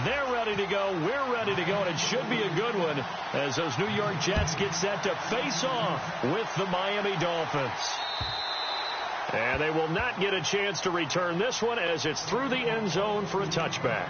They're ready to go. We're ready to go, and it should be a good one as those New York Jets get set to face off with the Miami Dolphins. And they will not get a chance to return this one as it's through the end zone for a touchback.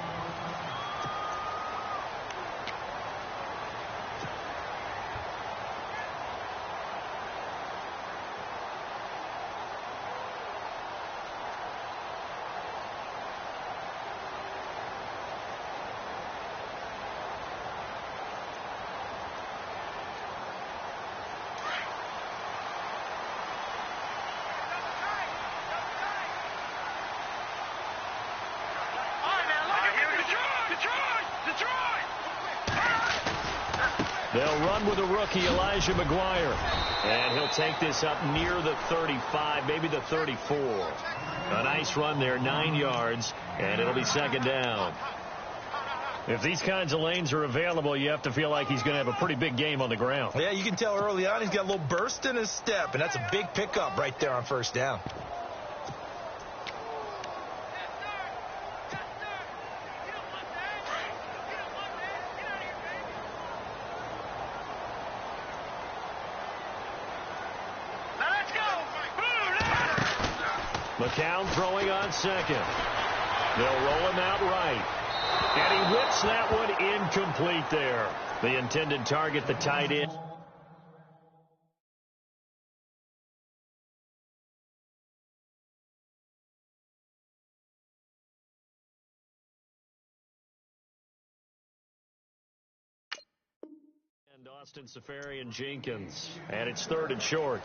They'll run with the rookie, Elijah McGuire. And he'll take this up near the 35, maybe the 34. A nice run there, 9 yards, and it'll be second down. If these kinds of lanes are available, you have to feel like he's going to have a pretty big game on the ground. Yeah, you can tell early on he's got a little burst in his step, and that's a big pickup right there on first down. McCown throwing on second. They'll roll him out right. And he whips that one incomplete there. The intended target, the tight end. And Austin Safarian-Jenkins. And it's third and short.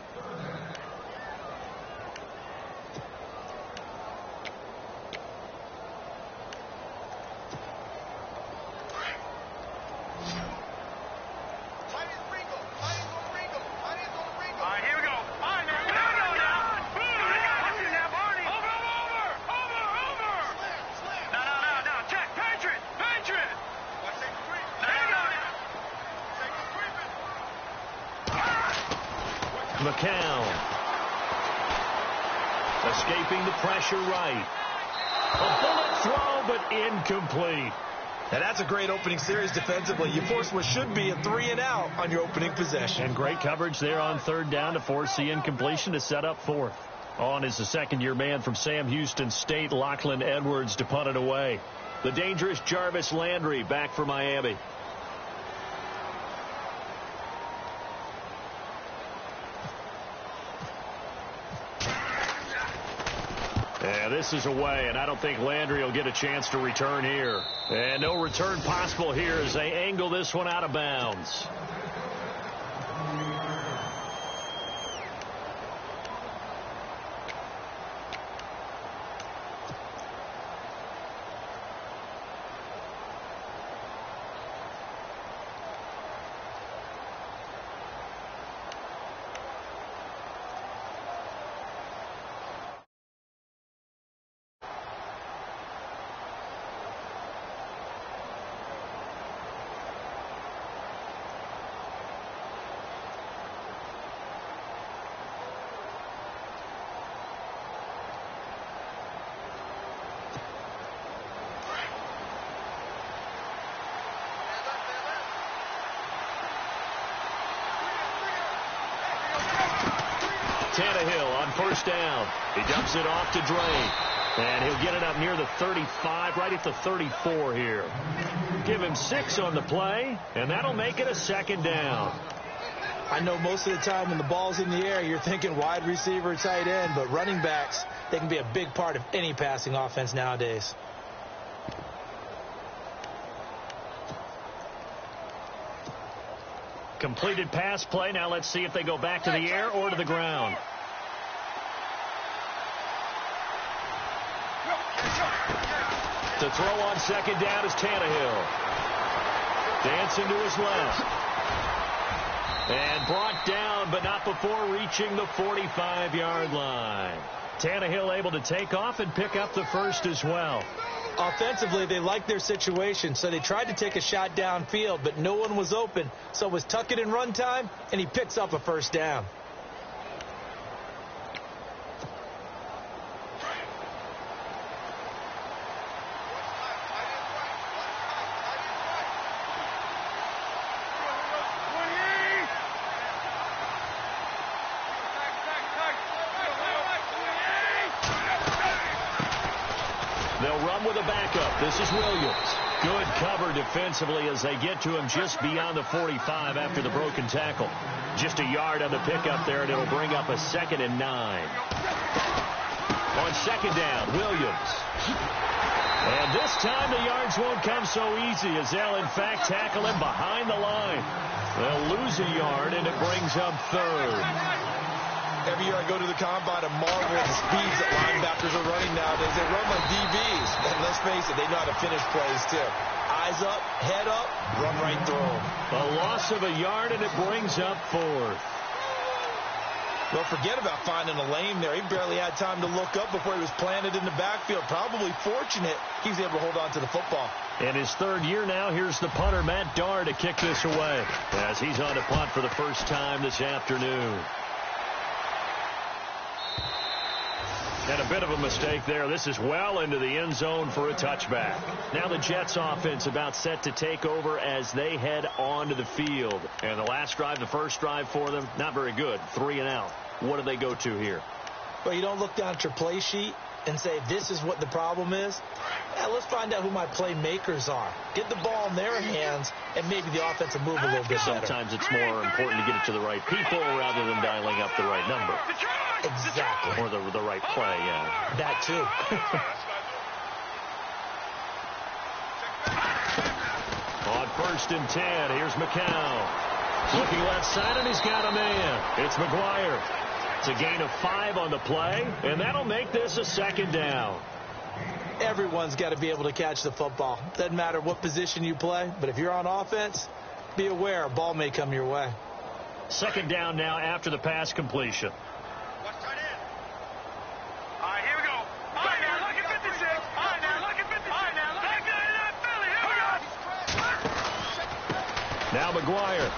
McCown. Escaping the pressure right. A bullet throw, but incomplete. Now that's a great opening series defensively. You force what should be a 3-and-out on your opening possession. And great coverage there on third down to force the incompletion to set up fourth. On is the second-year man from Sam Houston State, Lachlan Edwards, to punt it away. The dangerous Jarvis Landry back for Miami. Yeah, this is away, and I don't think Landry will get a chance to return here. And no return possible here as they angle this one out of bounds. Tannehill on first down. He dumps it off to Drake. And he'll get it up near the 35, right at the 34 here. Give him 6 on the play, and that'll make it a second down. I know most of the time when the ball's in the air, you're thinking wide receiver, tight end, but running backs, they can be a big part of any passing offense nowadays. Completed pass play. Now let's see if they go back to the air or to the ground. To throw on second down is Tannehill. Dancing to his left. And brought down, but not before reaching the 45-yard line. Tannehill able to take off and pick up the first as well. Offensively, they liked their situation, so they tried to take a shot downfield, but no one was open. So it was tuck it in run time, and he picks up a first down. run with a backup. This is Williams. Good cover defensively as they get to him just beyond the 45 after the broken tackle. Just a yard on the pickup there, and it'll bring up a 2nd and 9. On 2nd down, Williams. And this time the yards won't come so easy as they'll, in fact, tackle him behind the line. They'll lose a yard, and it brings up 3rd. Every year I go to the combine and marvel at the speeds that linebackers are running nowadays. They run like DBs. And let's face it, they know how to finish plays, too. Eyes up, head up, run right through them. A loss of a yard, and it brings up 4th. Well, forget about finding a lane there. He barely had time to look up before he was planted in the backfield. Probably fortunate he was able to hold on to the football. In his 3rd year now, here's the punter, Matt Darr, to kick this away as he's on to punt for the first time this afternoon. And a bit of a mistake there. This is well into the end zone for a touchback. Now the Jets offense about set to take over as they head onto the field. And the last drive, the first drive for them, not very good. 3 and out. What do they go to here? Well, you don't look down at your play sheet and say, this is what the problem is. Yeah, let's find out who my playmakers are. Get the ball in their hands, and maybe the offense will move a little bit better. Sometimes it's more important to get it to the right people rather than dialing up the right number. Exactly. Or the right play, yeah. That, too. On 1st and 10, here's McCown. Looking left side, and he's got a man. It's McGuire. It's a gain of 5 on the play, and that'll make this a 2nd down. Everyone's got to be able to catch the football. Doesn't matter what position you play, but if you're on offense, be aware a ball may come your way. 2nd down now after the pass completion. Now McGuire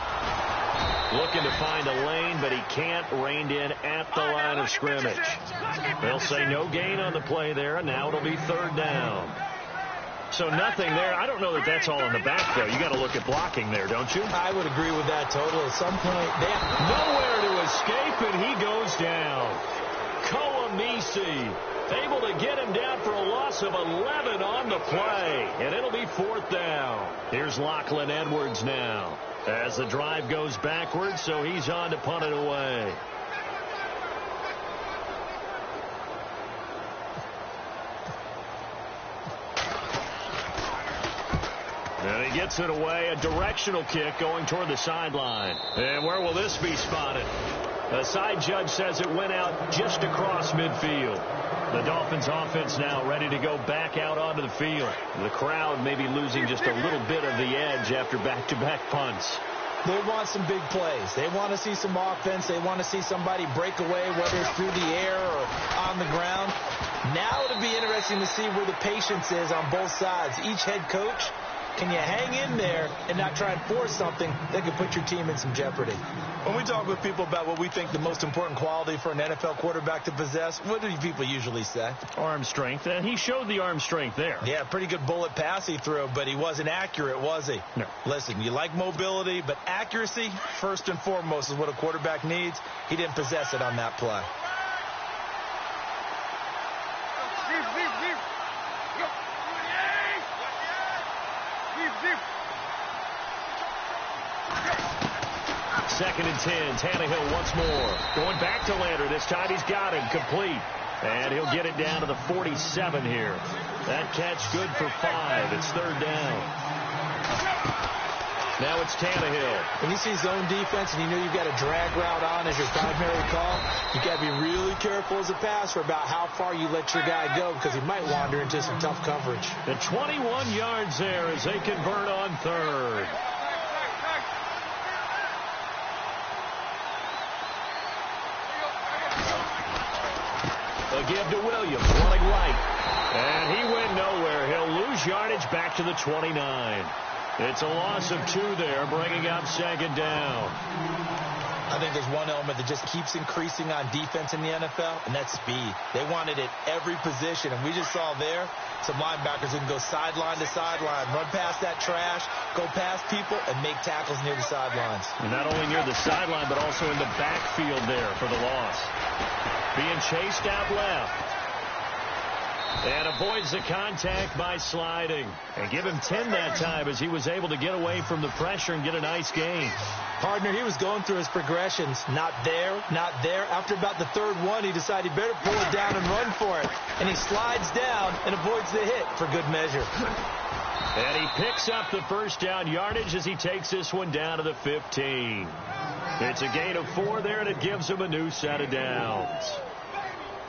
looking to find a lane, but he can't. Reined in at the line of scrimmage. They'll say no gain on the play there, and now it'll be 3rd down. So nothing there. I don't know that that's all in the back, though. You got to look at blocking there, don't you? I would agree with that totally. At some point, they have nowhere to escape, and he goes down. Koamisi able to get him down for a loss of 11 on the play, and it'll be 4th down. Here's Lachlan Edwards now as the drive goes backwards, so he's on to punt it away. And he gets it away, a directional kick going toward the sideline. And where will this be spotted? The side judge says it went out just across midfield. The Dolphins offense now ready to go back out onto the field. The crowd may be losing just a little bit of the edge after back-to-back punts. They want some big plays. They want to see some offense. They want to see somebody break away, whether it's through the air or on the ground. Now it'll be interesting to see where the patience is on both sides. Each head coach, can you hang in there and not try and force something that could put your team in some jeopardy? When we talk with people about what we think the most important quality for an NFL quarterback to possess, what do people usually say? Arm strength, and he showed the arm strength there. Yeah, pretty good bullet pass he threw, but he wasn't accurate, was he? No. Listen, you like mobility, but accuracy, first and foremost, is what a quarterback needs. He didn't possess it on that play. Second and 10. Tannehill once more. Going back to Lander. This time he's got him complete. And he'll get it down to the 47 here. That catch good for 5. It's 3rd down. Now it's Tannehill. When you see zone defense and you know you've got a drag route on as your primary call, you got to be really careful as a passer about how far you let your guy go because he might wander into some tough coverage. The 21 yards there as they convert on 3rd. A give to Williams, running right. And he went nowhere. He'll lose yardage back to the 29. It's a loss of 2 there, bringing up 2nd down. I think there's one element that just keeps increasing on defense in the NFL, and that's speed. They want it at every position, and we just saw there some linebackers who can go sideline to sideline, run past that trash, go past people, and make tackles near the sidelines. And not only near the sideline, but also in the backfield there for the loss. Being chased out left. And avoids the contact by sliding. And give him 10 that time as he was able to get away from the pressure and get a nice gain. Partner, he was going through his progressions. Not there, not there. After about the third one, he decided he better pull it down and run for it. And he slides down and avoids the hit for good measure. And he picks up the first down yardage as he takes this one down to the 15. It's a gain of 4 there, and it gives him a new set of downs.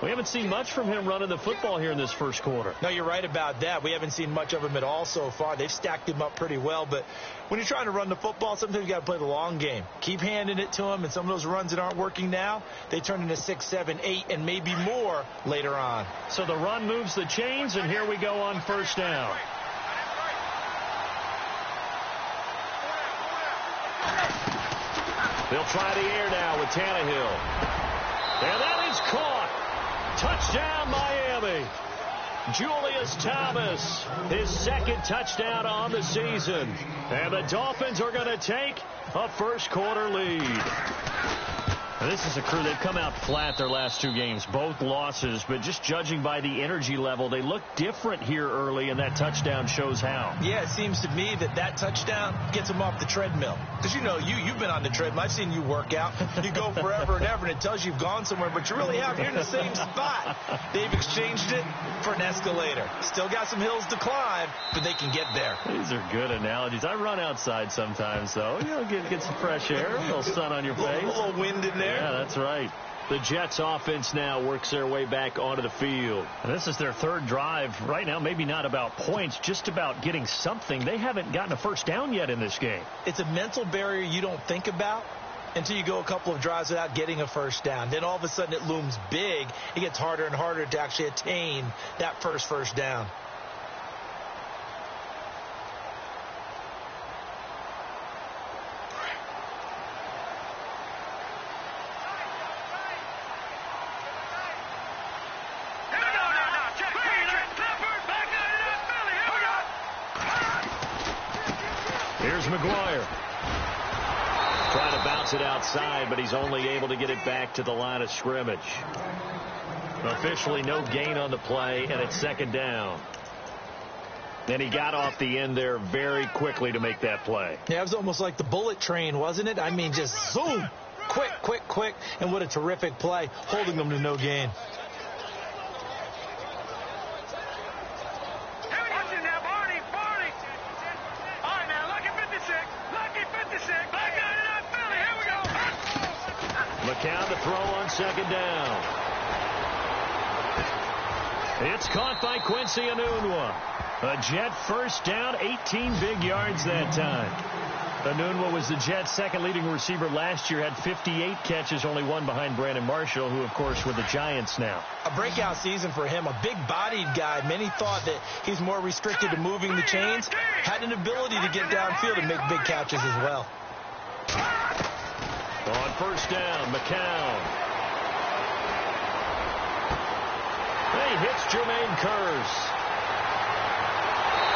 We haven't seen much from him running the football here in this first quarter. No, you're right about that. We haven't seen much of him at all so far. They've stacked him up pretty well, but when you're trying to run the football, sometimes you got to play the long game. Keep handing it to him, and some of those runs that aren't working now, they turn into 6, 7, 8, and maybe more later on. So the run moves the chains, and here we go on first down. They'll try the air now with Tannehill. And that is caught. Touchdown, Miami. Julius Thomas, his second touchdown on the season. And the Dolphins are going to take a first quarter lead. Now, this is a crew. They've come out flat their last 2 games, both losses, but just judging by the energy level, they look different here early, and that touchdown shows how. Yeah, it seems to me that touchdown gets them off the treadmill. Because, you know, you've been on the treadmill. I've seen you work out. You go forever and ever, and it tells you you've gone somewhere, but you really have. You're in the same spot. They've exchanged it for an escalator. Still got some hills to climb, but they can get there. These are good analogies. I run outside sometimes, though. You know, get some fresh air, a little sun on your face. A little wind in there. Yeah, that's right. The Jets offense now works their way back onto the field. And this is their third drive right now. Maybe not about points, just about getting something. They haven't gotten a first down yet in this game. It's a mental barrier you don't think about until you go a couple of drives without getting a first down. Then all of a sudden it looms big. It gets harder and harder to actually attain that first down. McGuire trying to bounce it outside, but he's only able to get it back to the line of scrimmage. Officially no gain on the play, and it's second down. And he got off the end there very quickly to make that play. Yeah, it was almost like the bullet train, wasn't it? I mean, just zoom, quick, and what a terrific play, holding them to no gain. McCown to throw on second down. It's caught by Quincy Enunwa. A Jet first down, 18 big yards that time. Enunwa was the Jets' second leading receiver last year, had 58 catches, only one behind Brandon Marshall, who, of course, were the Giants now. A breakout season for him, a big-bodied guy. Many thought that he's more restricted to moving the chains. Had an ability to get downfield and make big catches as well. On first down, McCown. He hits Jermaine Kearse.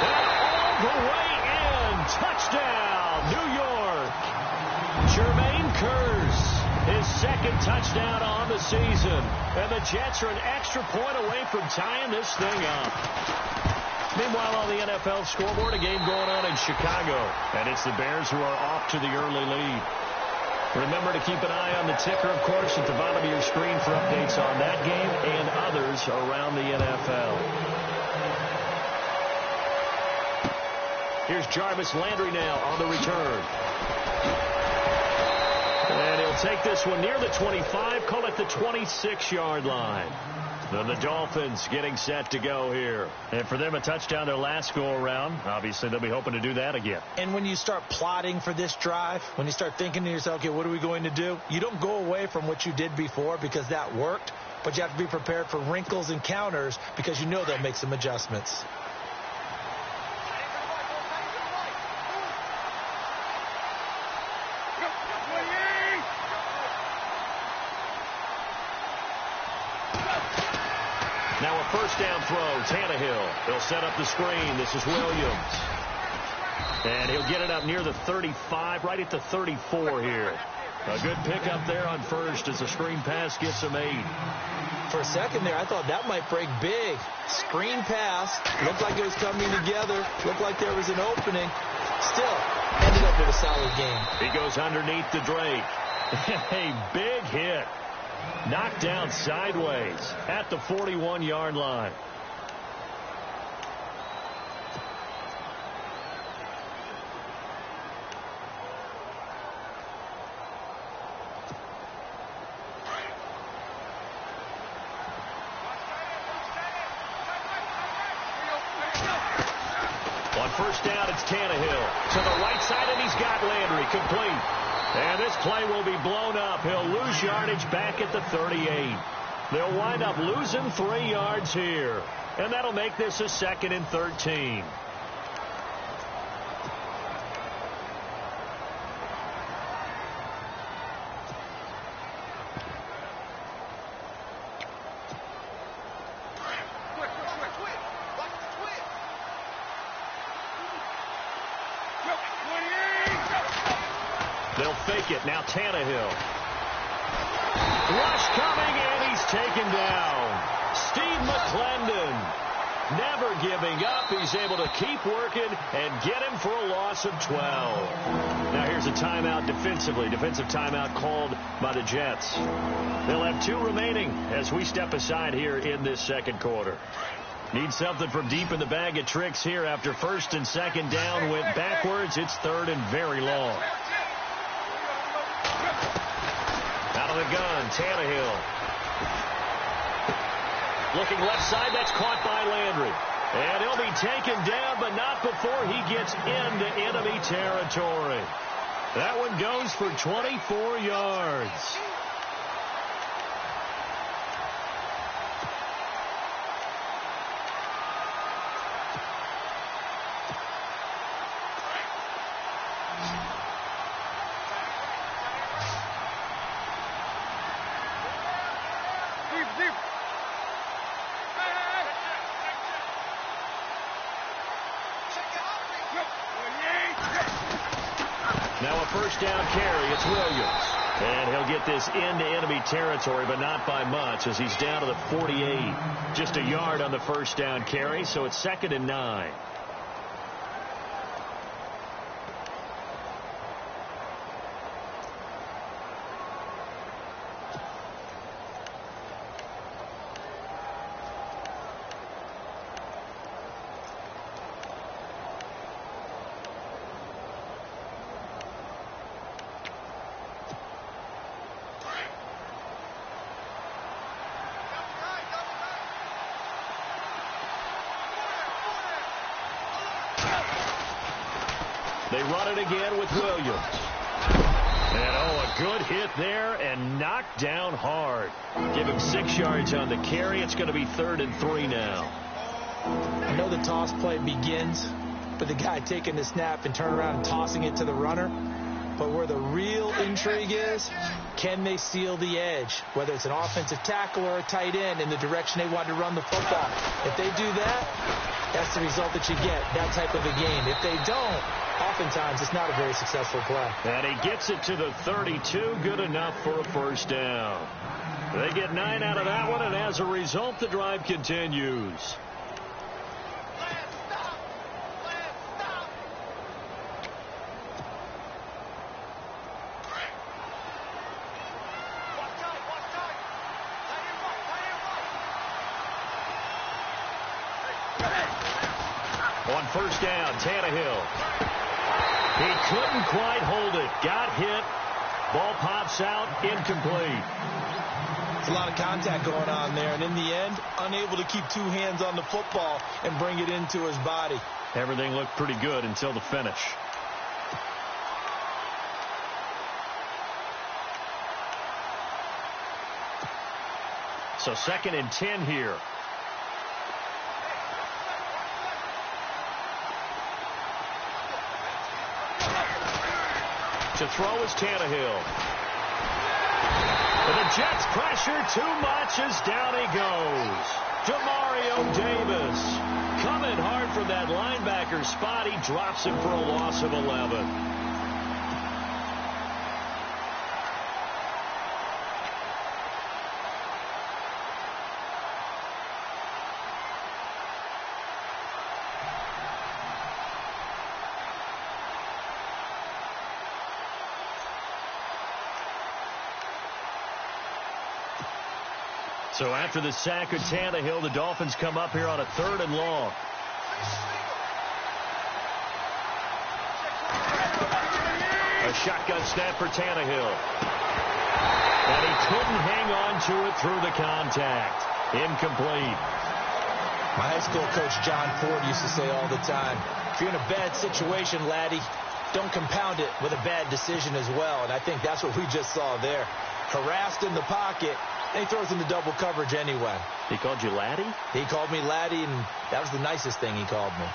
And all the way in. Touchdown, New York. Jermaine Kearse, his second touchdown on the season. And the Jets are an extra point away from tying this thing up. Meanwhile, on the NFL scoreboard, a game going on in Chicago. And it's the Bears who are off to the early lead. Remember to keep an eye on the ticker, of course, at the bottom of your screen for updates on that game and others around the NFL. Here's Jarvis Landry now on the return. And he'll take this one near the 25, call it the 26-yard line. Then the Dolphins getting set to go here. And for them, a touchdown their last go-around. Obviously, they'll be hoping to do that again. And when you start plotting for this drive, when you start thinking to yourself, okay, what are we going to do? You don't go away from what you did before because that worked, but you have to be prepared for wrinkles and counters because you know they'll make some adjustments. Now a first down throw, Tannehill. He'll set up the screen. This is Williams. And he'll get it up near the 35, right at the 34 here. A good pickup there on first as the screen pass gets him 8. For a second there, I thought that might break big. Screen pass. Looked like it was coming together. Looked like there was an opening. Still, ended up with a solid game. He goes underneath the Drake. A big hit. Knocked down sideways at the 41-yard line. On first down, it's Tannehill to the right side, and he's got Landry complete. And this play will be blown up. He'll lose yardage back at the 38. They'll wind up losing 3 yards here. And that'll make this a 2nd and 13. They'll fake it. Now Tannehill. Rush coming, and he's taken down. Steve McClendon never giving up. He's able to keep working and get him for a loss of 12. Now here's a timeout defensively. Defensive timeout called by the Jets. They'll have 2 remaining as we step aside here in this second quarter. Need something from deep in the bag of tricks here after first and second down went backwards. It's 3rd and very long. Out of the gun, Tannehill. Looking left side, that's caught by Landry. And he'll be taken down, but not before he gets into enemy territory. That one goes for 24 yards. Now a first down carry. It's Williams. And he'll get this into enemy territory, but not by much as he's down to the 48. Just a yard on the first down carry, so it's 2nd and 9. They run it again with Williams. And, a good hit there and knocked down hard. Give him 6 yards on the carry. It's going to be 3rd and 3 now. I know the toss play begins with the guy taking the snap and turning around and tossing it to the runner. But where the real intrigue is, can they seal the edge? Whether it's an offensive tackle or a tight end in the direction they want to run the football. If they do that, that's the result that you get, that type of a game. If they don't, oftentimes it's not a very successful play. And he gets it to the 32, good enough for a first down. They get 9 out of that one, and as a result, the drive continues. On first down, Tannehill. He couldn't quite hold it. Got hit. Ball pops out. Incomplete. There's a lot of contact going on there, and in the end, unable to keep 2 hands on the football and bring it into his body. Everything looked pretty good until the finish. So 2nd and 10 here. To throw is Tannehill. But the Jets pressure too much as down he goes. Demario Davis coming hard from that linebacker spot. He drops him for a loss of 11. So after the sack of Tannehill, the Dolphins come up here on a 3rd and long. A shotgun snap for Tannehill. And he couldn't hang on to it through the contact. Incomplete. My high school coach, John Ford, used to say all the time, if you're in a bad situation, laddie, don't compound it with a bad decision as well. And I think that's what we just saw there. Harassed in the pocket, and he throws into double coverage anyway. He called you laddie? He called me laddie, and that was the nicest thing he called me.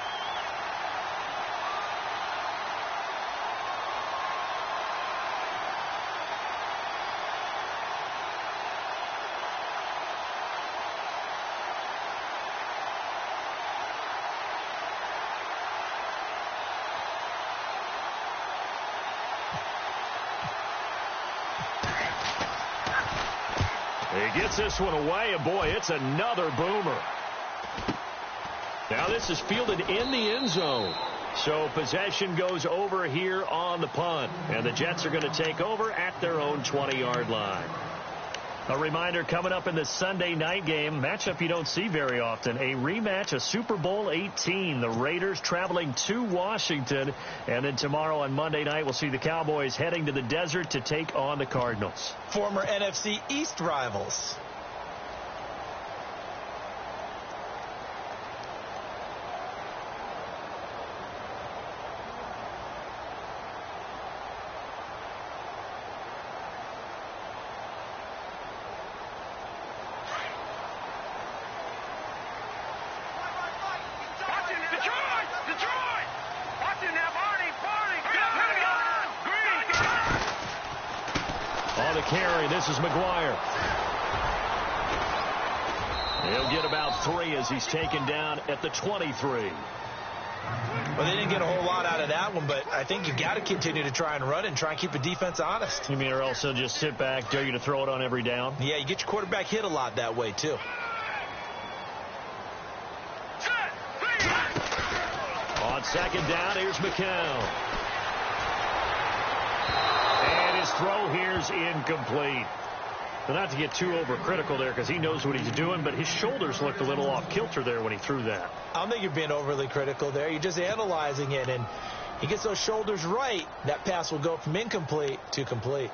He gets this one away, and boy, it's another boomer. Now this is fielded in the end zone. So possession goes over here on the punt, and the Jets are going to take over at their own 20-yard line. A reminder, coming up in the Sunday night game, matchup you don't see very often, a rematch of Super Bowl 18. The Raiders traveling to Washington, and then tomorrow on Monday night we'll see the Cowboys heading to the desert to take on the Cardinals. Former NFC East rivals. Carry. This is McGuire. He'll get about 3 as he's taken down at the 23. Well, they didn't get a whole lot out of that one, but I think you got to continue to try and run and try and keep the defense honest. You mean or else they'll just sit back, dare you to throw it on every down? Yeah, you get your quarterback hit a lot that way, too. On 2nd down, here's McCown. Throw here's incomplete. But not to get too overcritical there because he knows what he's doing, but his shoulders looked a little off kilter there when he threw that. I don't think you're being overly critical there. You're just analyzing it, and he gets those shoulders right. That pass will go from incomplete to complete.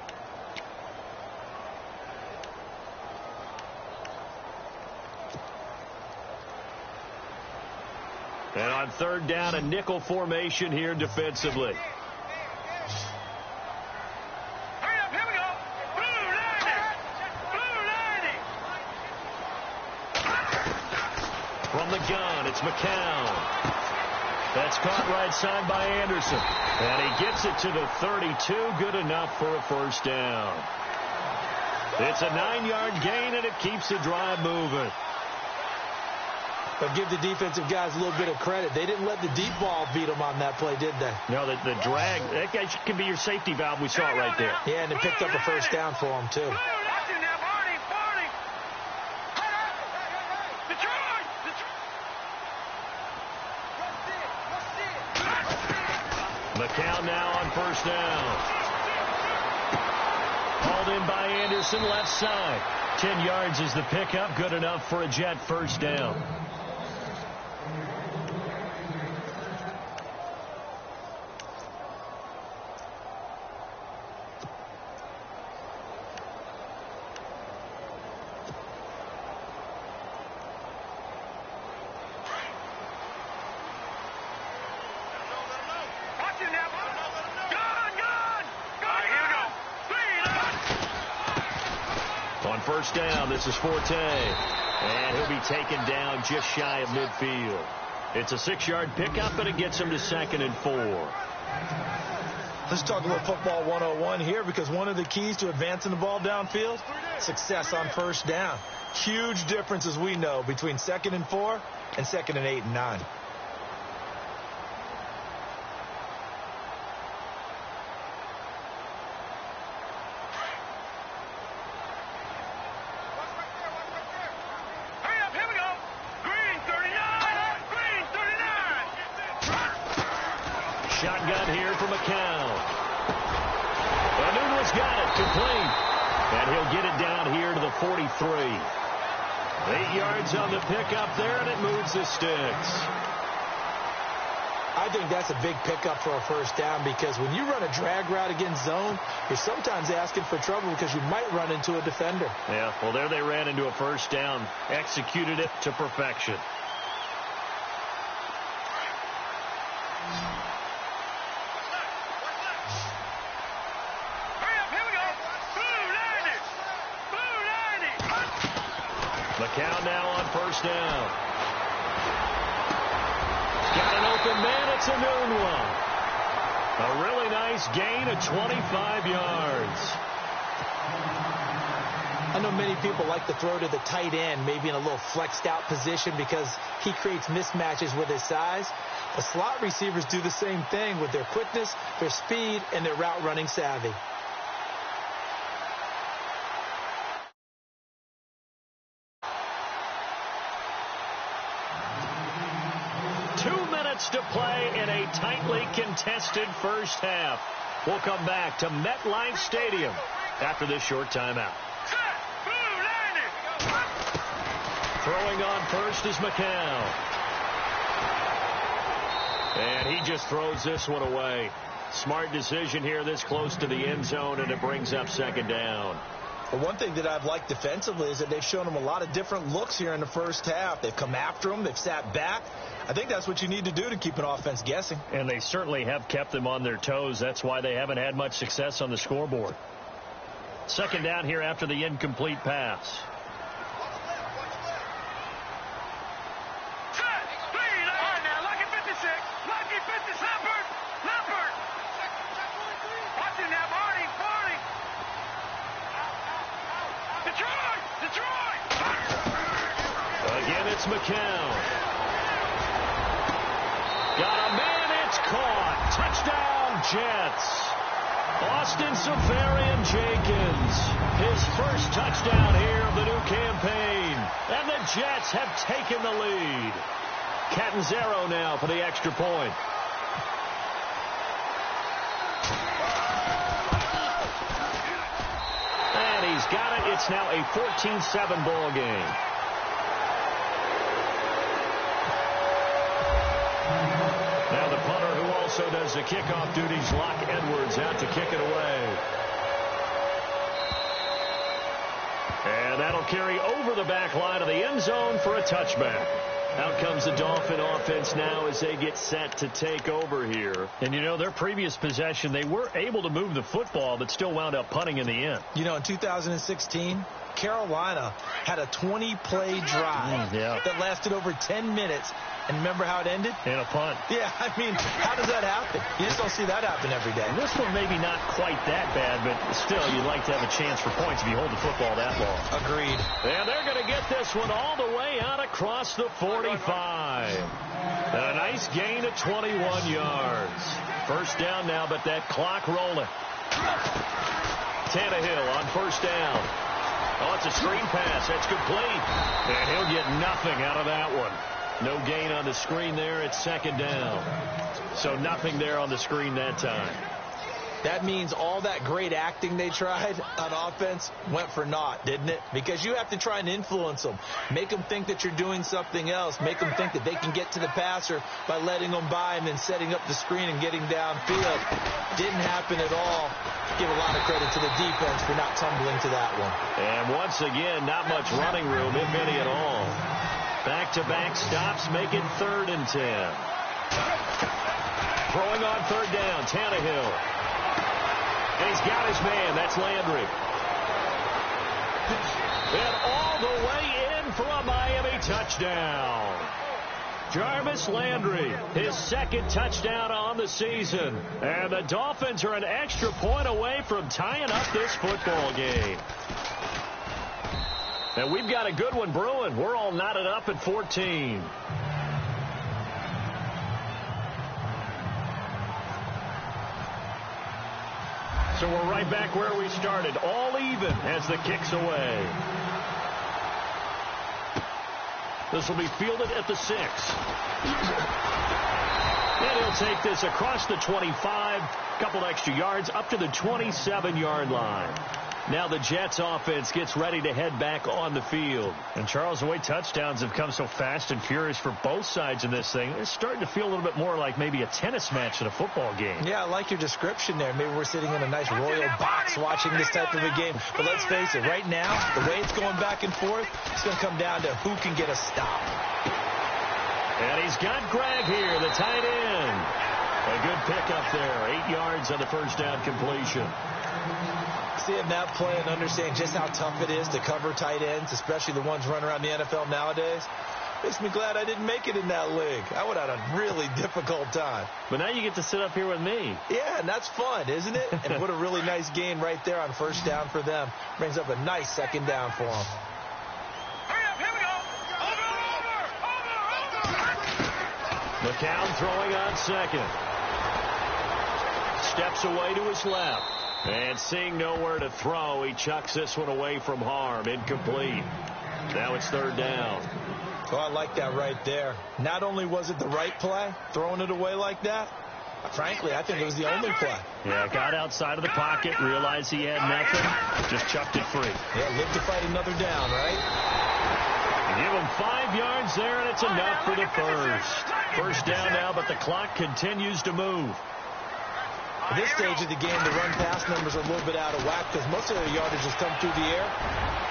And on 3rd down, a nickel formation here defensively. From the gun, it's McCown. That's caught right side by Anderson. And he gets it to the 32. Good enough for a 1st down. It's a 9-yard gain, and it keeps the drive moving. But give the defensive guys a little bit of credit. They didn't let the deep ball beat them on that play, did they? No, the drag, that guy can be your safety valve. We saw it right there. Yeah, and it picked up a 1st down for them, too. McCown now on 1st down. Hauled in by Anderson, left side. 10 yards is the pickup. Good enough for a Jet 1st down. On 1st down, this is Forte. And he'll be taken down just shy of midfield. It's a 6-yard pickup, and it gets him to 2nd and 4. Let's talk about football 101 here, because one of the keys to advancing the ball downfield, success on 1st down. Huge difference, as we know, between 2nd and 4 and 2nd and 8 and 9. Shotgun here for McCown. Newman's got it, complete. And he'll get it down here to the 43. 8 yards on the pickup there, and it moves the sticks. I think that's a big pickup for a first down because when you run a drag route against zone, you're sometimes asking for trouble because you might run into a defender. Yeah, well, there they ran into a first down, executed it to perfection. McCown now on first down. Got an open man. It's a noon one. A really nice gain of 25 yards. I know many people like to throw to the tight end, maybe in a little flexed out position because he creates mismatches with his size. The slot receivers do the same thing with their quickness, their speed, and their route running savvy. To play in a tightly contested first half. We'll come back to MetLife Stadium after this short timeout. Throwing on first is McCown. And he just throws this one away. Smart decision here this close to the end zone, and it brings up second down. But one thing that I've liked defensively is that they've shown him a lot of different looks here in the first half. They've come after him. They've sat back. I think that's what you need to do to keep an offense guessing. And they certainly have kept them on their toes. That's why they haven't had much success on the scoreboard. Second down here after the incomplete pass. Again, it's McCown. Got a man, it's caught. Touchdown, Jets. Austin Seferian-Jenkins. His first touchdown here of the new campaign. And the Jets have taken the lead. Catanzaro now for the extra point. And he's got it. It's now a 14-7 ball game. Now the punter, who also does the kickoff duties, Locke Edwards, out to kick it away. And that'll carry over the back line of the end zone for a touchback. Out comes the Dolphin offense now as they get set to take over here. And, you know, their previous possession, they were able to move the football, but still wound up punting in the end. You know, in 2016, Carolina had a 20-play drive that lasted over 10 minutes. And remember how it ended? In a punt. Yeah, I mean, how does that happen? You just don't see that happen every day. This one maybe not quite that bad, but still, you'd like to have a chance for points if you hold the football that long. Agreed. And they're going to get this one all the way out across the 45. A nice gain of 21 yards. First down now, but that clock rolling. Tannehill on first down. Oh, it's a screen pass. That's complete. And he'll get nothing out of that one. No gain on the screen there. It's second down. So nothing there on the screen that time. That means all that great acting they tried on offense went for naught, didn't it? Because you have to try and influence them. Make them think that you're doing something else. Make them think that they can get to the passer by letting them by and then setting up the screen and getting downfield. Didn't happen at all. Give a lot of credit to the defense for not tumbling to that one. And once again, not much running room, if any at all. Back-to-back stops make it 3rd and 10. Throwing on third down, Tannehill. And he's got his man. That's Landry. And all the way in for a Miami touchdown. Jarvis Landry, his second touchdown on the season. And the Dolphins are an extra point away from tying up this football game. And we've got a good one brewing. We're all knotted up at 14. So we're right back where we started, all even as the kick's away. This will be fielded at the 6. And And he'll take this across the 25, a couple extra yards, up to the 27-yard line. Now the Jets offense gets ready to head back on the field. And, Charles, the way touchdowns have come so fast and furious for both sides in this thing, it's starting to feel a little bit more like maybe a tennis match in a football game. Yeah, I like your description there. Maybe we're sitting in a nice royal box watching this type of a game. But let's face it, right now, the way it's going back and forth, it's going to come down to who can get a stop. And he's got Greg here, the tight end. A good pickup there. 8 yards on the first down completion. Seeing that play and understanding just how tough it is to cover tight ends, especially the ones running around the NFL nowadays, makes me glad I didn't make it in that league. I would have had a really difficult time. But now you get to sit up here with me. Yeah, and that's fun, isn't it? And what a really nice gain right there on first down for them. Brings up a nice second down for them. McCown throwing on second. Steps away to his left. And seeing nowhere to throw, he chucks this one away from harm. Incomplete. Now it's third down. Oh, I like that right there. Not only was it the right play, throwing it away like that, frankly, I think it was the only play. Yeah, got outside of the pocket, realized he had nothing, just chucked it free. Yeah, live to fight another down, right? Give him 5 yards there, and it's enough for the first. First down now, but the clock continues to move. At this stage of the game, the run-pass numbers are a little bit out of whack because most of their yardage has come through the air.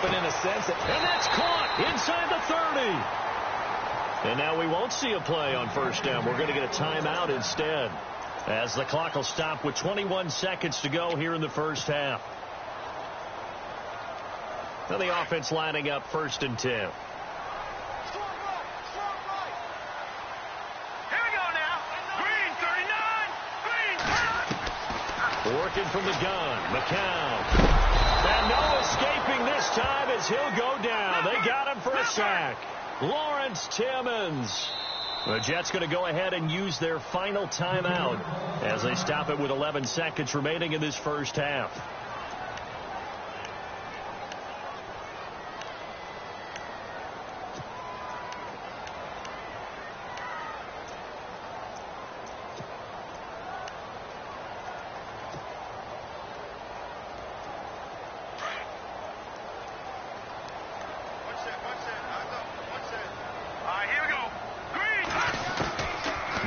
But in a sense, and that's caught inside the 30. And now we won't see a play on first down. We're going to get a timeout instead, as the clock will stop with 21 seconds to go here in the first half. Now the offense lining up 1st and 10. Working from the gun, McCown. And no escaping this time as he'll go down. They got him for a sack. Lawrence Timmons. The Jets going to go ahead and use their final timeout as they stop it with 11 seconds remaining in this first half.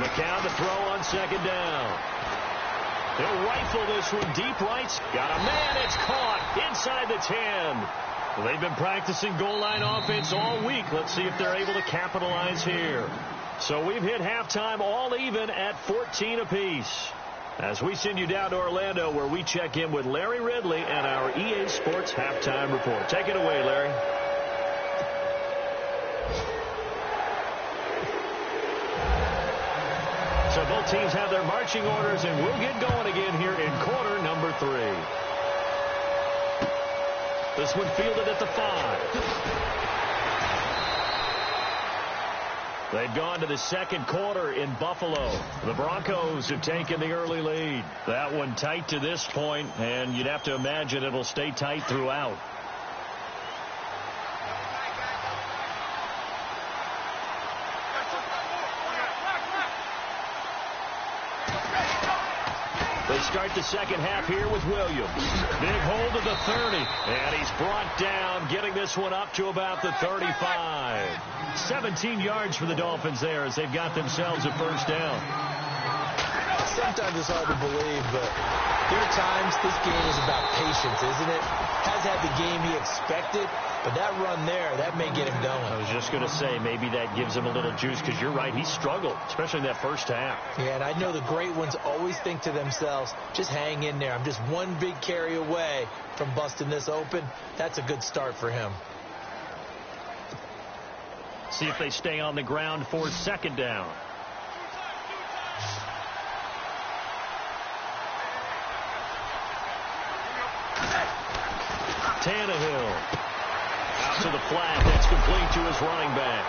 McCown to throw on second down. He'll rifle this one deep right. Got a man. It's caught inside the 10. Well, they've been practicing goal line offense all week. Let's see if they're able to capitalize here. So we've hit halftime all even at 14 apiece. As we send you down to Orlando, where we check in with Larry Ridley and our EA Sports Halftime Report. Take it away, Larry. So both teams have their marching orders, and we'll get going again here in quarter number 3. This one fielded at the 5. They've gone to the second quarter in Buffalo. The Broncos have taken the early lead. That one tight to this point, and you'd have to imagine it'll stay tight throughout. They start the second half here with Williams. Big hold of the 30. And he's brought down, getting this one up to about the 35. 17 yards for the Dolphins there as they've got themselves a first down. Sometimes it's hard to believe, but there are times this game is about patience, isn't it? Has had the game he expected, but that run there, that may get him going. I was just going to say, maybe that gives him a little juice, because you're right, he struggled, especially in that first half. Yeah, and I know the great ones always think to themselves, just hang in there. I'm just one big carry away from busting this open. That's a good start for him. See if they stay on the ground for second down. Tannehill out to the flat. That's complete to his running back.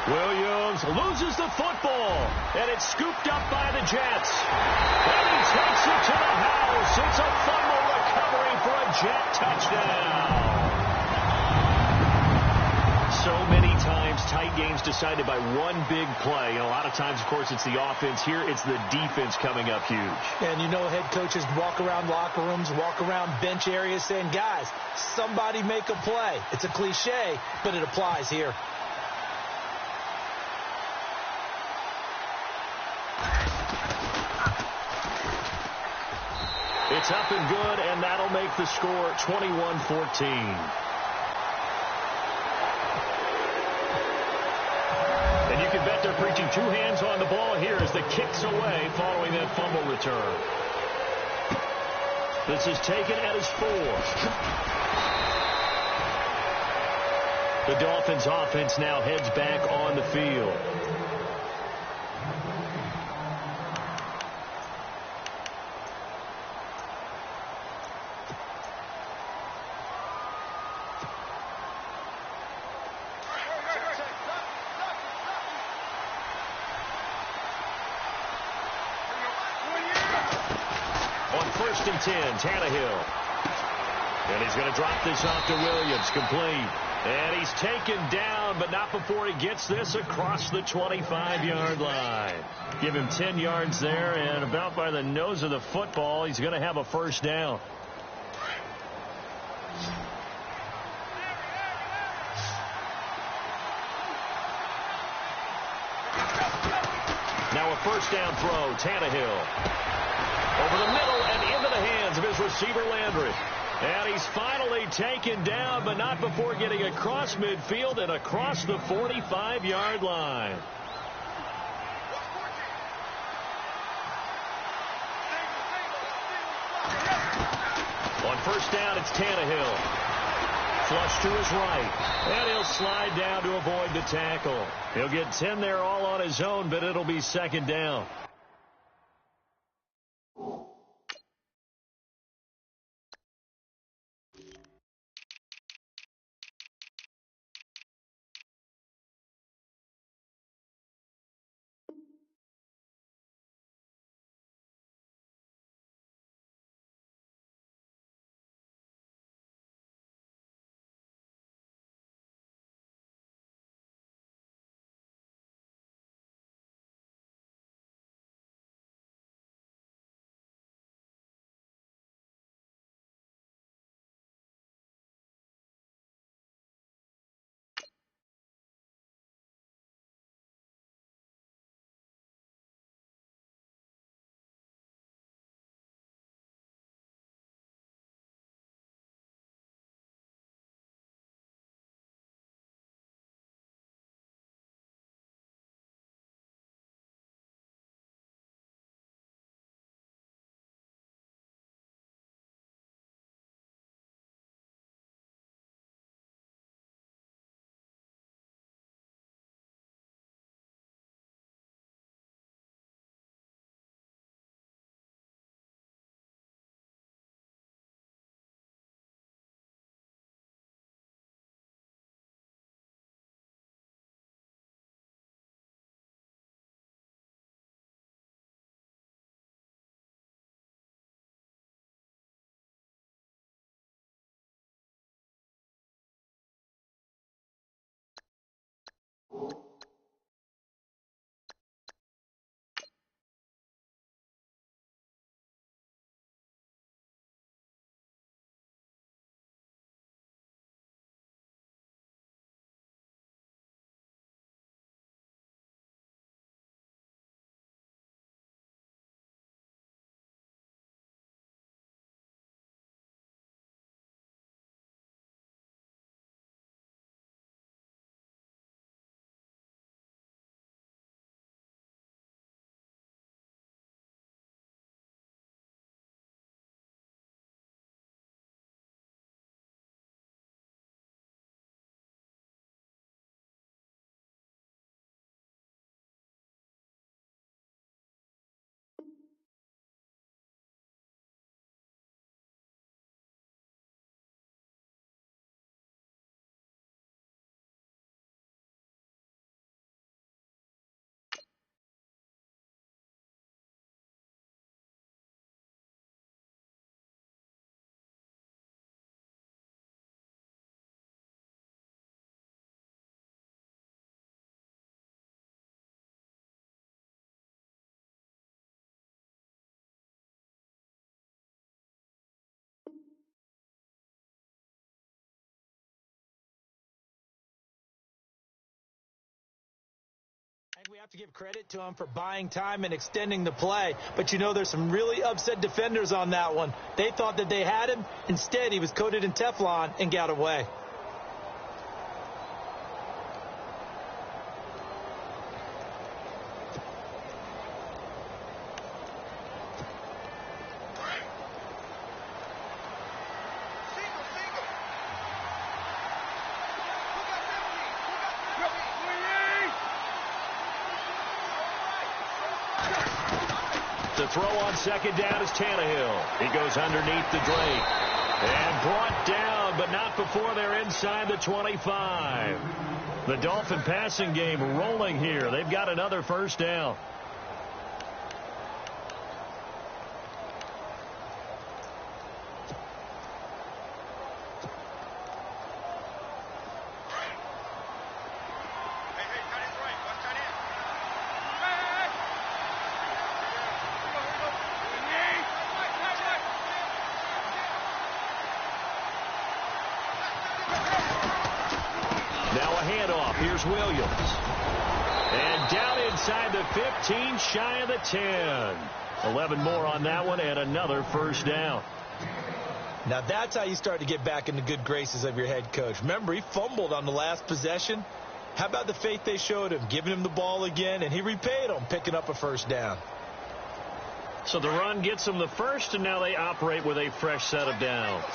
Williams loses the football, and it's scooped up by the Jets. And he takes it to the house. It's a fumble recovery for a Jet touchdown. So many times Sometimes tight games decided by one big play. A lot of times, of course, it's the offense. Here, it's the defense coming up huge. And you know head coaches walk around locker rooms, walk around bench areas saying, guys, somebody make a play. It's a cliche, but it applies here. It's up and good, and that'll make the score 21-14. And you can bet they're preaching two hands on the ball here as the kick's away following that fumble return. This is taken at his 4. The Dolphins offense now heads back on the field. On 1st and 10, Tannehill. And he's going to drop this off to Williams, complete. And he's taken down, but not before he gets this across the 25-yard line. Give him 10 yards there, and about by the nose of the football, he's going to have a first down. Now a first down throw, Tannehill. Over the middle and into the hands of his receiver, Landry. And he's finally taken down, but not before getting across midfield and across the 45-yard line. On first down, it's Tannehill. Flush to his right. And he'll slide down to avoid the tackle. He'll get 10 there all on his own, but it'll be second down. have to give credit to him for buying time and extending the play. But, you know, there's some really upset defenders on that one. They thought that they had him. Instead, he was coated in Teflon and got away. The throw on second down is Tannehill. He goes underneath the Drake. And brought down, but not before they're inside the 25. The Dolphin passing game rolling here. They've got another first down. Now a handoff. Here's Williams. And down inside the 15, shy of the 10. 11 more on that one and another first down. Now that's how you start to get back in the good graces of your head coach. Remember, he fumbled on the last possession. How about the faith they showed him, giving him the ball again, and he repaid them, picking up a first down. So the run gets them the first, and now they operate with a fresh set of downs.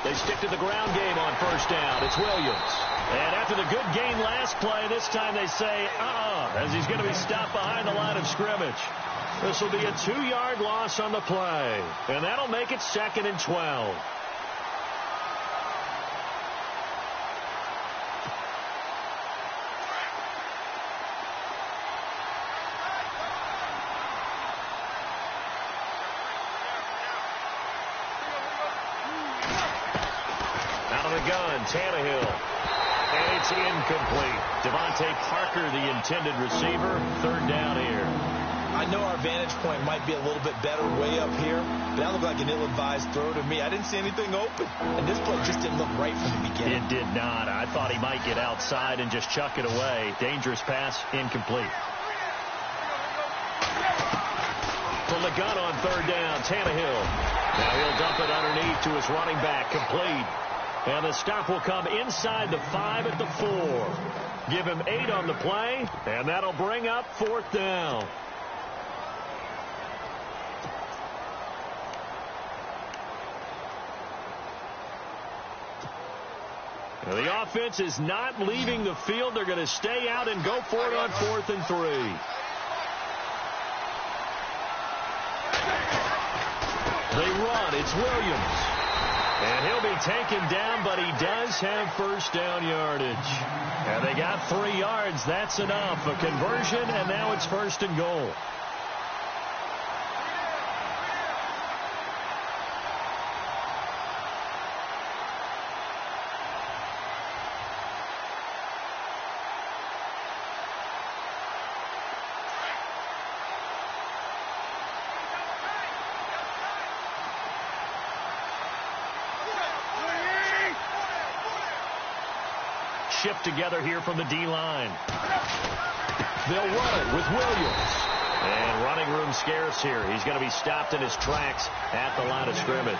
They stick to the ground game on first down. It's Williams. And after the good gain last play, this time they say, as he's going to be stopped behind the line of scrimmage. This will be a 2-yard loss on the play. And that'll make it 2nd and 12. Gun, Tannehill. And it's incomplete. Devontae Parker, the intended receiver. 3rd down here. I know our vantage point might be a little bit better way up here, but that looked like an ill-advised throw to me. I didn't see anything open. And this play just didn't look right from the beginning. It did not. I thought he might get outside and just chuck it away. Dangerous pass, incomplete. From the gun on 3rd down, Tannehill. Now he'll dump it underneath to his running back, complete. And the stop will come inside the 5 at the 4. Give him 8 on the play, and that'll bring up 4th down. Now the offense is not leaving the field. They're going to stay out and go for it on 4th and 3. They run. It's Williams. And he'll be taken down, but he does have first down yardage. And they got 3 yards. That's enough. A conversion, and now it's 1st and goal. Shift together here from the D-line. They'll run it with Williams. And running room scarce here. He's going to be stopped in his tracks at the line of scrimmage.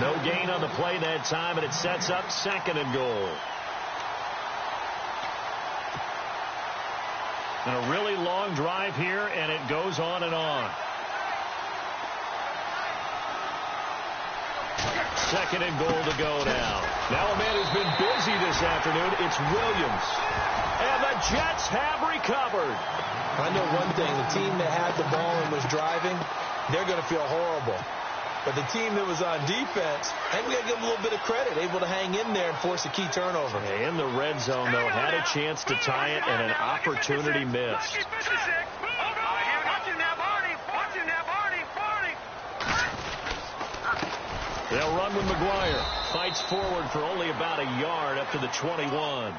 No gain on the play that time, and it sets up 2nd and goal. And a really long drive here, and it goes on and on. 2nd and goal to go now. Now a man who's been busy this afternoon, it's Williams. And the Jets have recovered. I know one thing. The team that had the ball and was driving, they're going to feel horrible. But the team that was on defense, I think we got to give them a little bit of credit, able to hang in there and force a key turnover. In the red zone, though, had a chance to tie it and an opportunity missed. They'll run with McGuire. Fights forward for only about a yard up to the 21.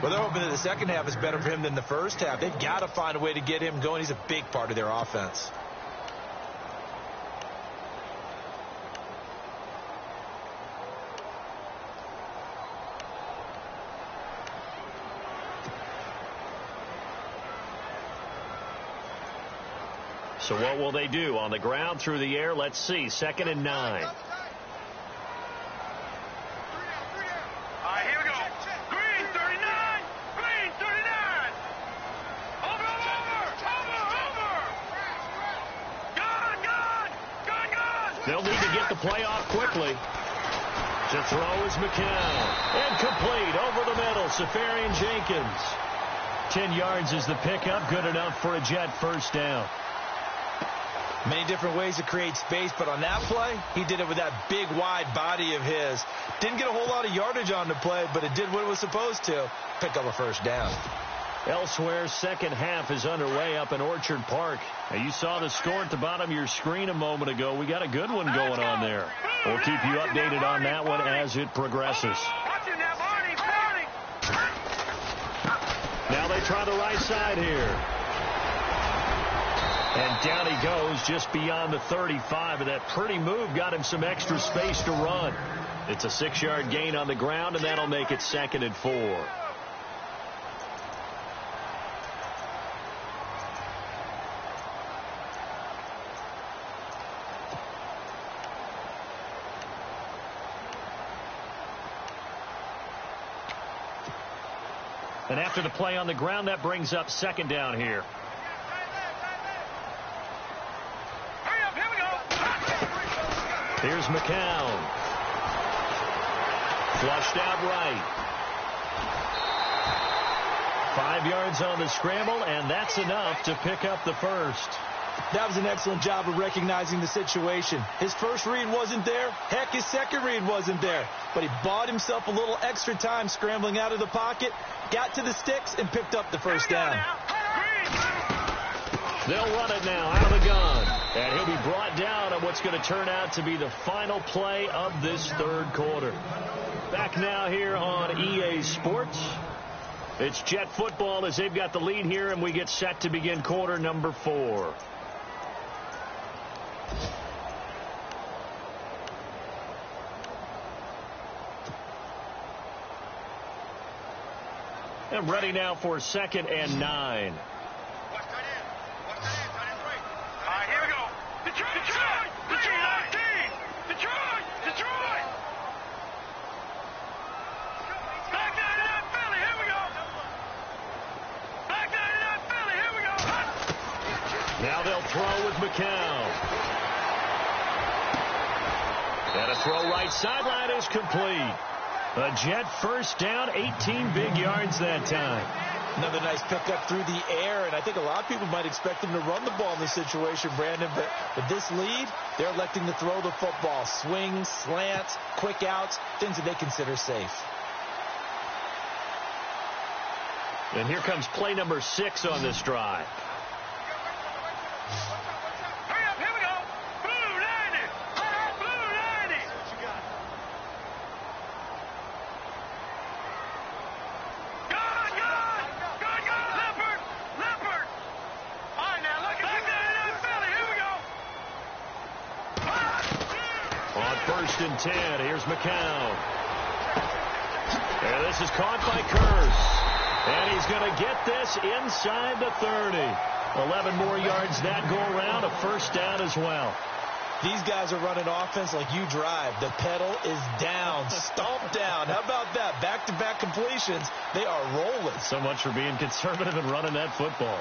Well, they're hoping that the second half is better for him than the first half. They've got to find a way to get him going. He's a big part of their offense. So what will they do? On the ground, through the air? Let's see. 2nd and 9. They'll need to get the play off quickly. To throw is McCown. Incomplete over the middle. Safarian Jenkins. 10 yards is the pickup. Good enough for a Jet first down. Many different ways to create space, but on that play, he did it with that big, wide body of his. Didn't get a whole lot of yardage on the play, but it did what it was supposed to. Pick up a first down. Elsewhere, second half is underway up in Orchard Park. Now, you saw the score at the bottom of your screen a moment ago. We got a good one going on there. We'll keep you updated on that one as it progresses. Now they try the right side here. And down he goes just beyond the 35. And that pretty move got him some extra space to run. It's a 6-yard gain on the ground, and that'll make it 2nd and 4. And after the play on the ground, that brings up 2nd down here. Here's McCown. Flushed out right. 5 yards on the scramble, and that's enough to pick up the first. That was an excellent job of recognizing the situation. His first read wasn't there. Heck, his second read wasn't there. But he bought himself a little extra time scrambling out of the pocket, got to the sticks, and picked up the first down. They'll run it now out of the gun. And he'll be brought down on what's going to turn out to be the final play of this third quarter. Back now here on EA Sports. It's Jet football as they've got the lead here, and we get set to begin quarter number 4. And ready now for 2nd and 9. Here we go. Detroit! Back 99 Philly, here we go. Back 99 Philly, here we go. Now they'll throw with McCown. And a throw right sideline is complete. A Jet first down, 18 big yards that time. Another nice pickup through the air, and I think a lot of people might expect him to run the ball in this situation, Brandon, but with this lead, they're electing to throw the football. Swings, slants, quick outs, things that they consider safe. And here comes play number 6 on this drive. Hurry up, here we go. Blue 90. Blue 90. Leopard. All right, now look at back 99 Philly, here we go. On 1st and 10, here's McCown. And this is caught by Curse. And he's going to get this inside the 30. 11 more yards that go around, a first down as well. These guys are running offense like you drive. The pedal is down, stomped down. How about that? Back-to-back completions. They are rolling. So much for being conservative and running that football.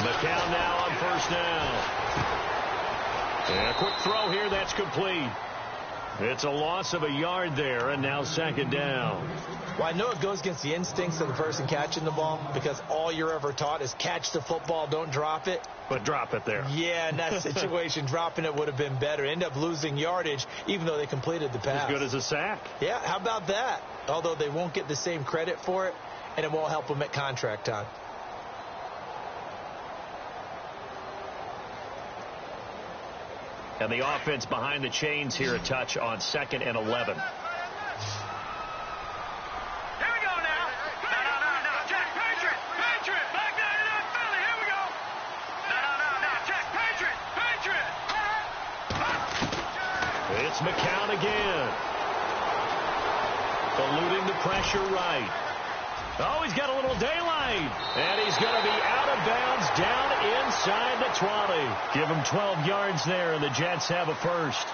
McCown now on 1st down. And a quick throw here, that's complete. It's a loss of a yard there, and now second down. Well, I know it goes against the instincts of the person catching the ball because all you're ever taught is catch the football, don't drop it. But drop it there. Yeah, in that situation, dropping it would have been better. End up losing yardage, even though they completed the pass. As good as a sack. Yeah, how about that? Although they won't get the same credit for it, and it won't help them at contract time. And the offense behind the chains here a touch on 2nd and 11. It's McCown again. Eluding the pressure right. Oh, he's got a little daylight. And he's going to be out of bounds down inside the 20. Give him 12 yards there, and the Jets have a first.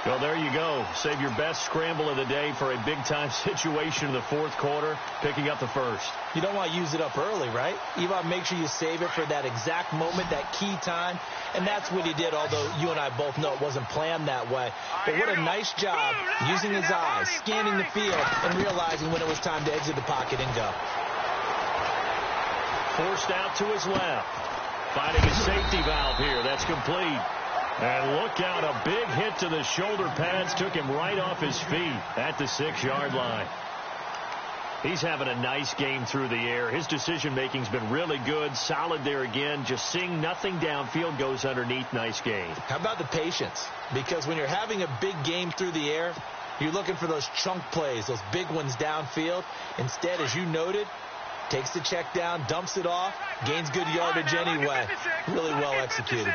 Well, there you go. Save your best scramble of the day for a big-time situation in the fourth quarter, picking up the first. You don't want to use it up early, right? You want to make sure you save it for that exact moment, that key time. And that's what he did, although you and I both know it wasn't planned that way. But what a nice job using his eyes, scanning the field, and realizing when it was time to exit the pocket and go. Forced out to his left. Finding a safety valve here. That's complete. And look out, a big hit to the shoulder pads took him right off his feet at the 6-yard line. He's having a nice game through the air. His decision-making's been really good, solid there again. Just seeing nothing downfield goes underneath. Nice game. How about the patience? Because when you're having a big game through the air, you're looking for those chunk plays, those big ones downfield. Instead, as you noted, takes the check down, dumps it off, gains good yardage anyway. Really well executed.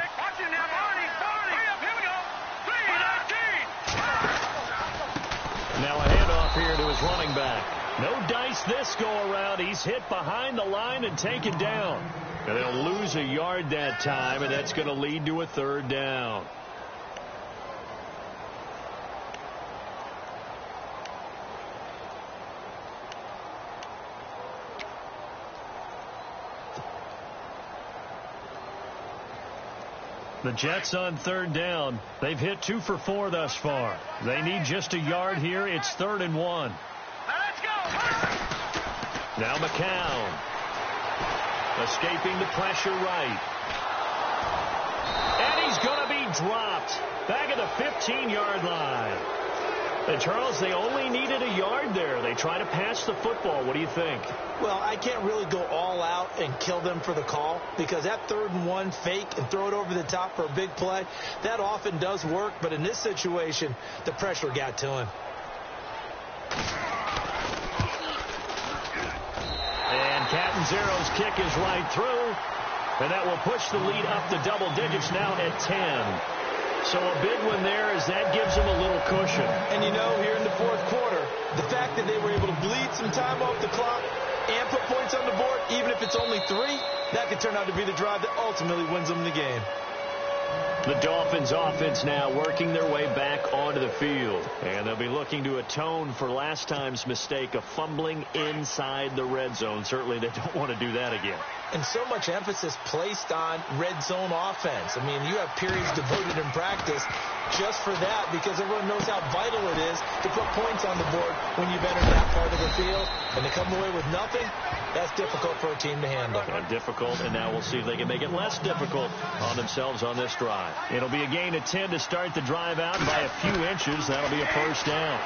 Now a handoff here to his running back. No dice this go-around. He's hit behind the line and taken down. And they'll lose a yard that time, and that's going to lead to a 3rd down. The Jets on 3rd down. They've hit 2 for 4 thus far. They need just a yard here. It's 3rd and 1. Now McCown. Escaping the pressure right. And he's going to be dropped. Back at the 15-yard line. And Charles, they only needed a yard there. They try to pass the football. What do you think? Well, I can't really go all out and kill them for the call because that 3rd and 1 fake and throw it over the top for a big play, that often does work. But in this situation, the pressure got to him. And Catanzaro's kick is right through. And that will push the lead up to double digits now at 10. So a big one there as that gives them a little cushion. And you know, here in the fourth quarter, the fact that they were able to bleed some time off the clock and put points on the board, even if it's only 3, that could turn out to be the drive that ultimately wins them the game. The Dolphins offense now working their way back onto the field. And they'll be looking to atone for last time's mistake of fumbling inside the red zone. Certainly they don't want to do that again. And so much emphasis placed on red zone offense. I mean, you have periods devoted in practice just for that because everyone knows how vital it is to put points on the board when you've entered that part of the field. And to come away with nothing, that's difficult for a team to handle. Difficult, and now we'll see if they can make it less difficult on themselves on this drive. It'll be a gain of 10 to start the drive out, and by a few inches, that'll be a 1st down.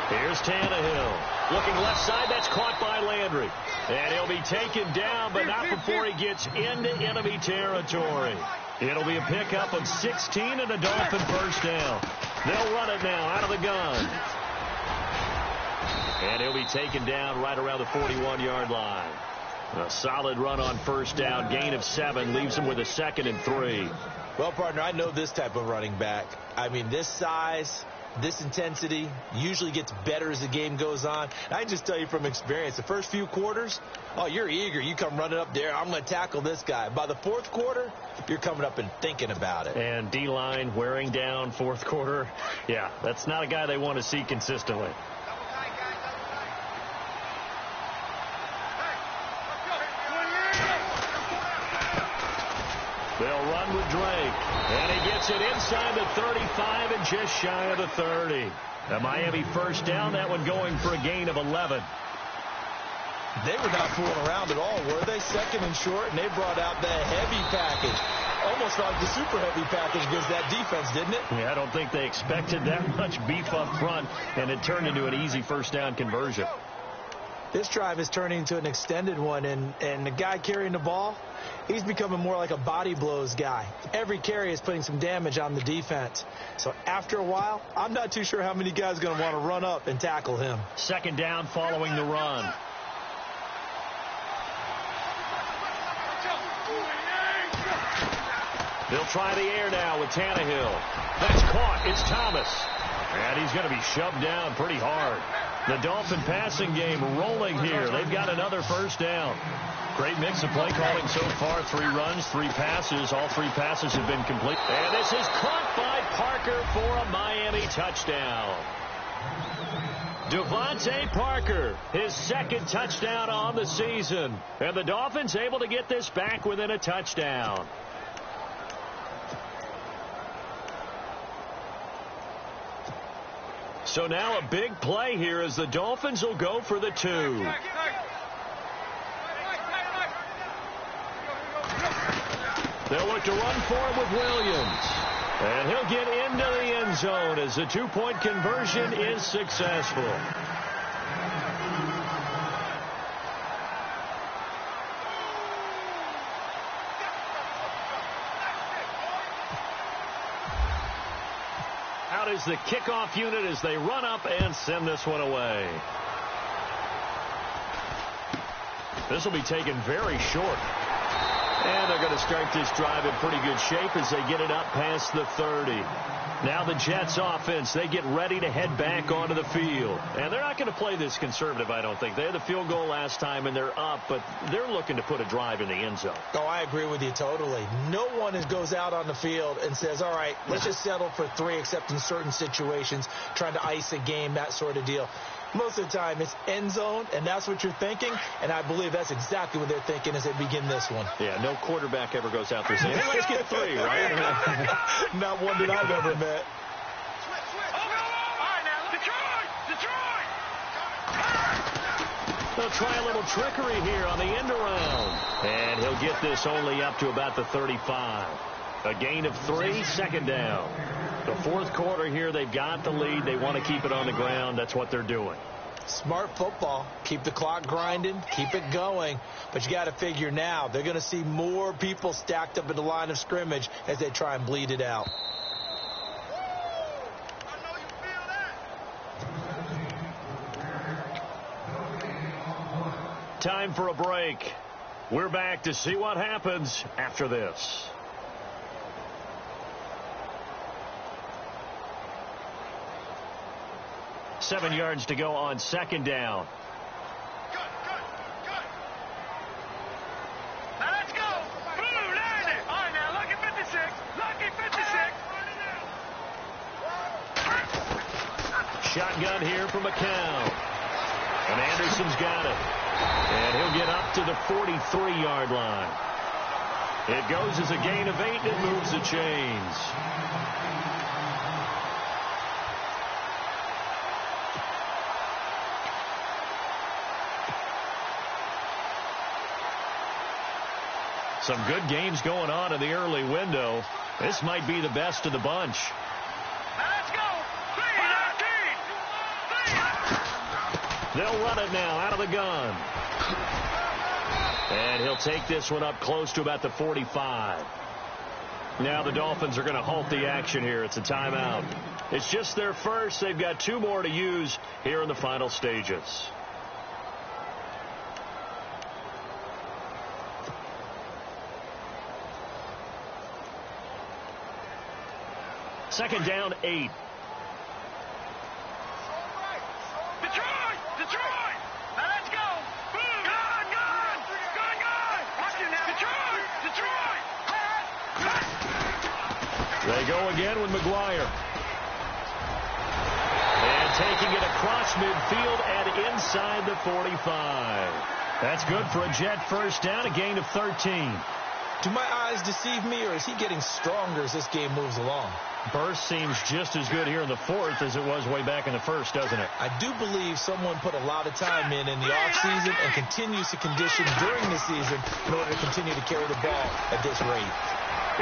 Here's Tannehill. Looking left side, that's caught by Landry. And he'll be taken down, but not before he gets into enemy territory. It'll be a pickup of 16 and a Dolphin 1st down. They'll run it now out of the gun. And he'll be taken down right around the 41-yard line. A solid run on 1st down. Gain of 7 leaves him with a 2nd and 3. Well, partner, I know this type of running back. I mean, this size, this intensity usually gets better as the game goes on. And I can just tell you from experience, the first few quarters, oh, you're eager. You come running up there. I'm going to tackle this guy. By the 4th quarter, you're coming up and thinking about it. And D-line wearing down 4th quarter. Yeah, that's not a guy they want to see consistently. They'll They'll run with Drake. And he gets it inside the 35 and just shy of the 30. The Miami first down, that one going for a gain of 11. They were not fooling around at all, were they? Second and short, and they brought out the heavy package. Almost like the super heavy package against that defense, didn't it? Yeah, I don't think they expected that much beef up front, and it turned into an easy first down conversion. This drive is turning into an extended one, and the guy carrying the ball, he's becoming more like a body blows guy. Every carry is putting some damage on the defense. So after a while, I'm not too sure how many guys are going to want to run up and tackle him. Second down following the run. They'll try the air now with Tannehill. That's caught. It's Thomas. And he's going to be shoved down pretty hard. The Dolphin passing game rolling here. They've got another first down. Great mix of play calling so far. 3 runs, 3 passes. All 3 passes have been complete. And this is caught by Parker for a Miami touchdown. Devontae Parker, his second touchdown on the season. And the Dolphins able to get this back within a touchdown. So now a big play here as the Dolphins will go for the 2. They'll look to run for him with Williams. And he'll get into the end zone as the 2-point conversion is successful. Out is the kickoff unit as they run up and send this one away. This will be taken very short. And they're going to start this drive in pretty good shape as they get it up past the 30. Now the Jets offense, they get ready to head back onto the field. And they're not going to play this conservative, I don't think. They had the field goal last time and they're up, but they're looking to put a drive in the end zone. Oh, I agree with you totally. No one goes out on the field and says, all right, let's just settle for 3 except in certain situations, trying to ice a game, that sort of deal. Most of the time, it's end zone, and that's what you're thinking, and I believe that's exactly what they're thinking as they begin this one. Yeah, no quarterback ever goes out there saying, hey, let's get 3, right? Not one that I've ever met. They'll try a little trickery here on the end around, and he'll get this only up to about the 35. A gain of 3, second down. The fourth quarter here, they've got the lead. They want to keep it on the ground. That's what they're doing. Smart football. Keep the clock grinding. Keep it going. But you got to figure now, they're going to see more people stacked up in the line of scrimmage as they try and bleed it out. Time for a break. We're back to see what happens after this. Seven yards to go on second down. Now let's go. Blue, land it. All right, now, lucky 56. Lucky 56. Shotgun here from McCown. And Anderson's got it. And he'll get up to the 43-yard line. It goes as a gain of 8 and it moves the chains. Some good games going on in the early window. This might be the best of the bunch. Now let's go. 3-19. They'll run it now out of the gun. And he'll take this one up close to about the 45. Now the Dolphins are going to halt the action here. It's a timeout. It's just their first. They've got 2 more to use here in the final stages. Second down, 8. Detroit. Now let's go. Boom. Gun. Watch it now. Detroit. They go again with McGuire. And taking it across midfield and inside the 45. That's good for a Jet first down, a gain of 13. Do my eyes deceive me, or is he getting stronger as this game moves along? Burst seems just as good here in the fourth as it was way back in the first, doesn't it? I do believe someone put a lot of time in the offseason and continues to condition during the season in order to continue to carry the ball at this rate.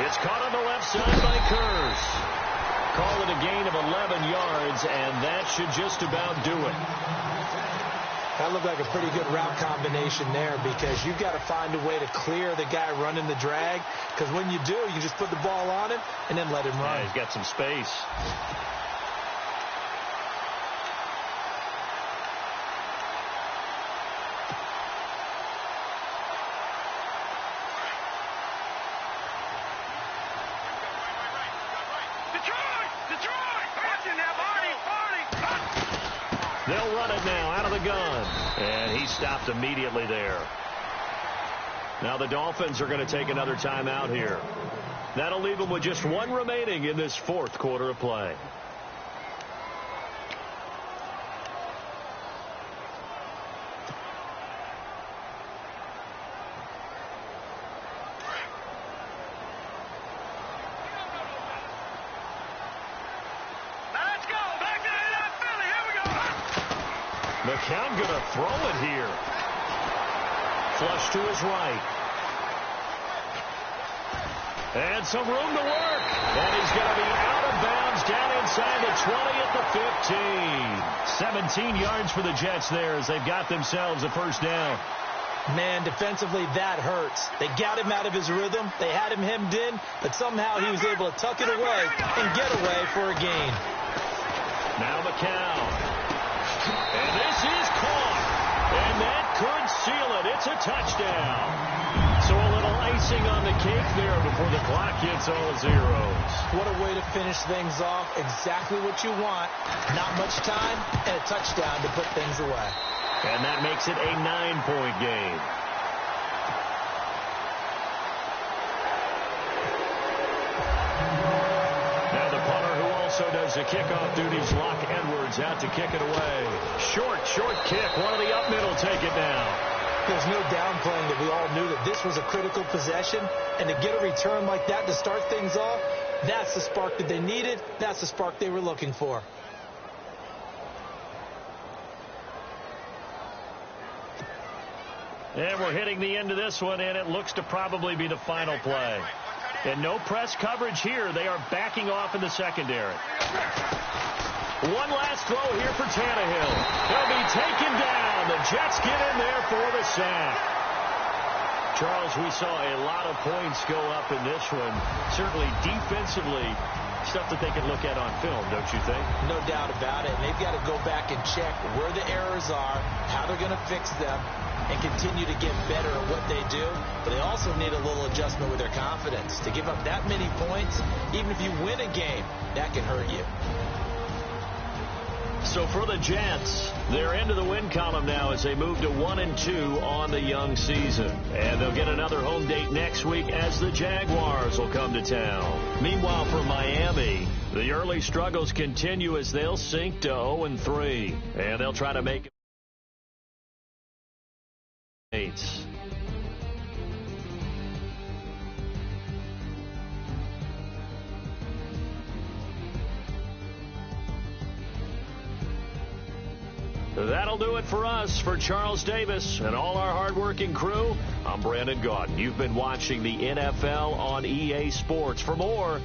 It's caught on the left side by Kurz. Call it a gain of 11 yards, and that should just about do it. That looked like a pretty good route combination there, because you've got to find a way to clear the guy running the drag, because when you do, you just put the ball on him and then let him run. Yeah, he's got some space. They'll run it now out of the gun. And he stopped immediately there. Now the Dolphins are going to take another timeout here. That'll leave them with just one remaining in this fourth quarter of play. McCown going to throw it here. Flush to his right. And some room to work. And he's going to be out of bounds down inside the 20 at the 15. 17 yards for the Jets there as they've got themselves a first down. Man, defensively, that hurts. They got him out of his rhythm. They had him hemmed in, but somehow he was able to tuck it away and get away for a gain. Now McCown. And this is caught. And that could seal it. It's a touchdown. So a little icing on the cake there before the clock hits all zeros. What a way to finish things off. Exactly what you want. Not much time and a touchdown to put things away. And that makes it a 9-point game. Now the punter, who also does the kickoff duties, Locke Edwards, out to kick it away. Short kick. One of the up middle take it down. There's no downplaying that we all knew that this was a critical possession, and to get a return like that to start things off, that's the spark that they needed. That's the spark they were looking for. And we're hitting the end of this one, and it looks to probably be the final play. And no press coverage here. They are backing off in the secondary. One last throw here for Tannehill. He'll be taken down. The Jets get in there for the sack. Charles, we saw a lot of points go up in this one. Certainly defensively, stuff that they can look at on film, don't you think? No doubt about it. And they've got to go back and check where the errors are, how they're going to fix them, and continue to get better at what they do. But they also need a little adjustment with their confidence. To give up that many points, even if you win a game, that can hurt you. So for the Jets, they're into the win column now as they move to 1-2 on the young season. And they'll get another home date next week as the Jaguars will come to town. Meanwhile, for Miami, the early struggles continue as they'll sink to 0-3. And they'll try to make it. That'll do it for us. For Charles Davis and all our hardworking crew, I'm Brandon Gaudin. You've been watching the NFL on EA Sports. For more,